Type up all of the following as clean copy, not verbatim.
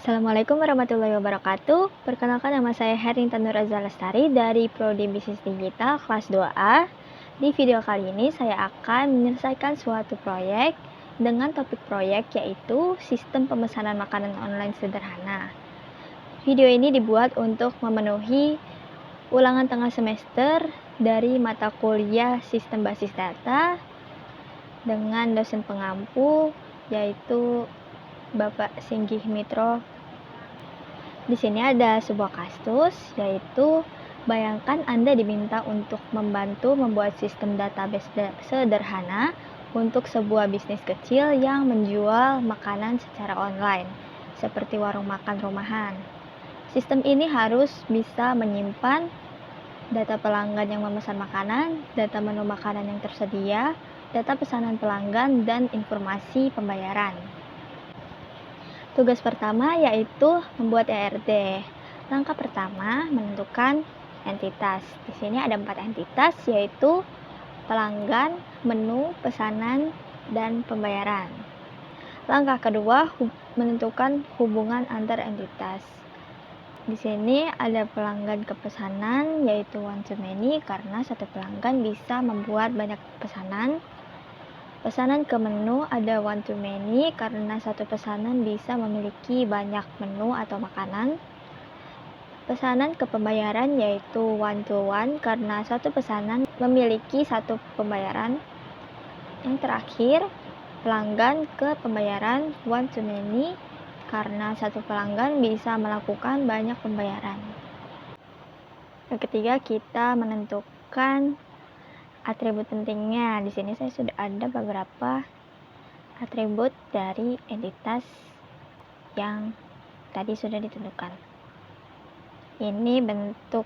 Assalamualaikum warahmatullahi wabarakatuh. Perkenalkan, nama saya Herinta Nuraza Lestari dari Prodi Bisnis Digital kelas 2A. Di video kali ini saya akan menyelesaikan suatu proyek dengan topik proyek yaitu sistem pemesanan makanan online sederhana. Video ini dibuat untuk memenuhi ulangan tengah semester dari mata kuliah Sistem Basis Data dengan dosen pengampu yaitu Bapak Singgih Mitro. Di sini ada sebuah kasus, yaitu bayangkan Anda diminta untuk membantu membuat sistem database sederhana untuk sebuah bisnis kecil yang menjual makanan secara online, seperti warung makan rumahan. Sistem ini harus bisa menyimpan data pelanggan yang memesan makanan, data menu makanan yang tersedia, data pesanan pelanggan, dan informasi pembayaran. Tugas pertama yaitu membuat ERD. Langkah pertama, menentukan entitas. Di sini ada 4 entitas, yaitu pelanggan, menu, pesanan, dan pembayaran. Langkah kedua, menentukan hubungan antar entitas. Di sini ada pelanggan ke pesanan, yaitu one to many, karena satu pelanggan bisa membuat banyak pesanan. Pesanan ke menu ada one to many karena satu pesanan bisa memiliki banyak menu atau makanan. Pesanan ke pembayaran yaitu one to one karena satu pesanan memiliki satu pembayaran. Yang terakhir, pelanggan ke pembayaran one to many karena satu pelanggan bisa melakukan banyak pembayaran. Yang ketiga, kita menentukan atribut pentingnya. Di sini saya sudah ada beberapa atribut dari entitas yang tadi sudah ditentukan. Ini bentuk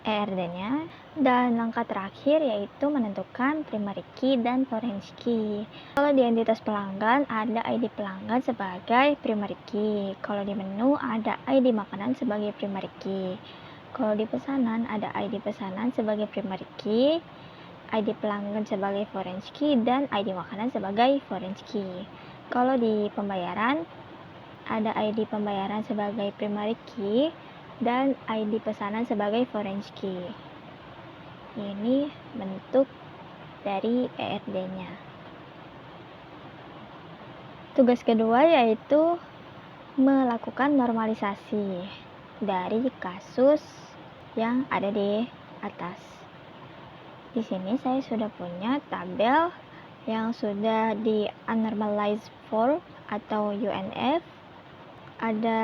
ERD-nya. Dan langkah terakhir yaitu menentukan primary key dan foreign key. Kalau di entitas pelanggan ada ID pelanggan sebagai primary key. Kalau di menu ada ID makanan sebagai primary key. Kalau di pesanan ada ID pesanan sebagai primary key, ID pelanggan sebagai foreign key, dan ID makanan sebagai foreign key. Kalau di pembayaran, ada ID pembayaran sebagai primary key dan ID pesanan sebagai foreign key. Ini bentuk dari ERD-nya. Tugas kedua yaitu melakukan normalisasi dari kasus yang ada di atas. Di sini saya sudah punya tabel yang sudah di unnormalized form atau UNF. Ada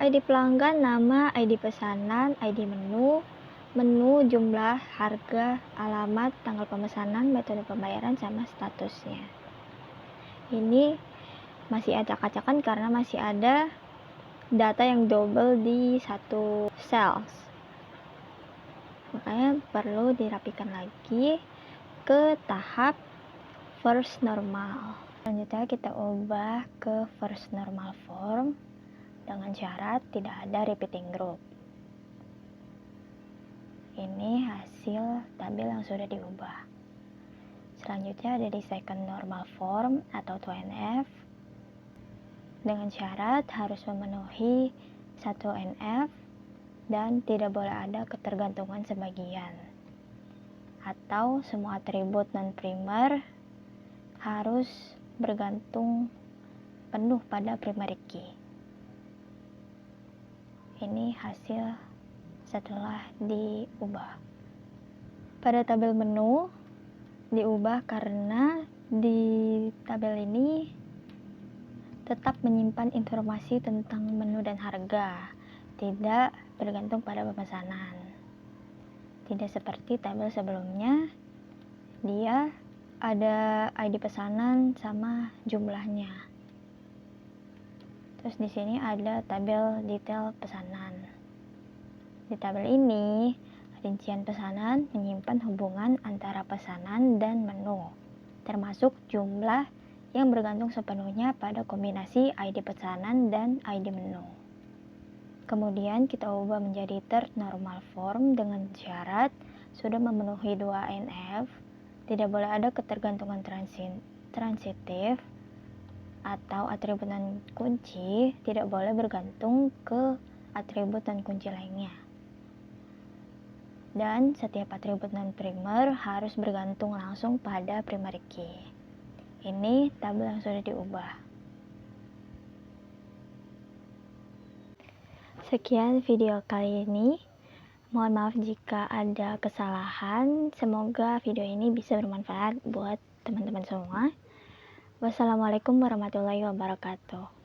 ID pelanggan, nama, ID pesanan, ID menu, jumlah, harga, alamat, tanggal pemesanan, metode pembayaran, sama statusnya. Ini masih acak-acakan karena masih ada data yang double di satu cells. Makanya perlu dirapikan lagi ke tahap first normal. Selanjutnya kita ubah ke first normal form dengan syarat tidak ada repeating group. Ini hasil tabel yang sudah diubah. Selanjutnya ada di second normal form atau 2NF dengan syarat harus memenuhi 1NF dan tidak boleh ada ketergantungan sebagian, atau semua atribut non-primer harus bergantung penuh pada primary key. Ini hasil setelah diubah. Pada tabel menu diubah karena di tabel ini tetap menyimpan informasi tentang menu dan harga, tidak bergantung pada pemesanan. Tidak seperti tabel sebelumnya, dia ada ID pesanan sama jumlahnya. Terus di sini ada tabel detail pesanan. Di tabel ini, rincian pesanan menyimpan hubungan antara pesanan dan menu, termasuk jumlah yang bergantung sepenuhnya pada kombinasi ID pesanan dan ID menu. Kemudian kita ubah menjadi third normal form dengan syarat sudah memenuhi 2NF, tidak boleh ada ketergantungan transitif, atau atribut non kunci tidak boleh bergantung ke atribut non kunci lainnya. Dan setiap atribut non primer harus bergantung langsung pada primary key. Ini tabel yang sudah diubah. Sekian video kali ini. Mohon maaf jika ada kesalahan. Semoga video ini bisa bermanfaat buat teman-teman semua. Wassalamualaikum warahmatullahi wabarakatuh.